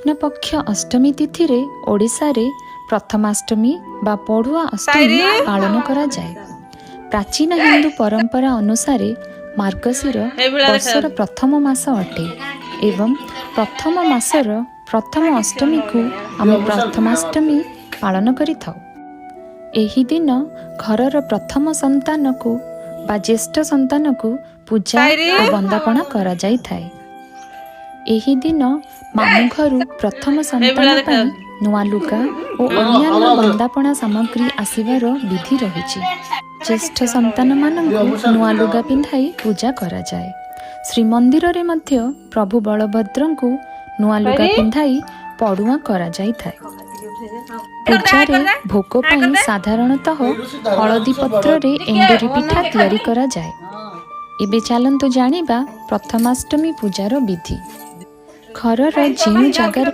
कृष्णपक्ष अष्टमी तिथि रे ओडिशा रे प्रथमाष्टमी बा पढ़ुआ अष्टमी पालन करा जाए। प्राचीन हिंदू परंपरा अनुसार मार्गशीर वर्षर प्रथम मास अटे एवं प्रथम मासर प्रथम अष्टमी को आम प्रथमाष्टमी पालन करिथाउ। एही दिन घरर प्रथम संतान को बा ज्येष्ठ संतान को पूजा और वंदापना करा जाई थाए। एही दिन मामू घरु प्रथम संतान पई नुआ लुगा और अन्यान्य वंदापना सामग्री आसिबार विधि रहिछि। ज्येष्ठ संतान मानंकु नुआ लुगा पिंधाई पूजा करा जाए। श्रीमंदिर रे मध्य प्रभु बलभद्रंकु नुआ लुगा पिंधाई पड़ुआ करा जाई थाए। पूजारे भोग पाई साधारणतः हलदी पत्र रे एंडुरी पिठा तैयारी करा जाए। एबे चलंतु जानिबा प्रथमाष्टमी पूजार विधि। घरर जेउ जगार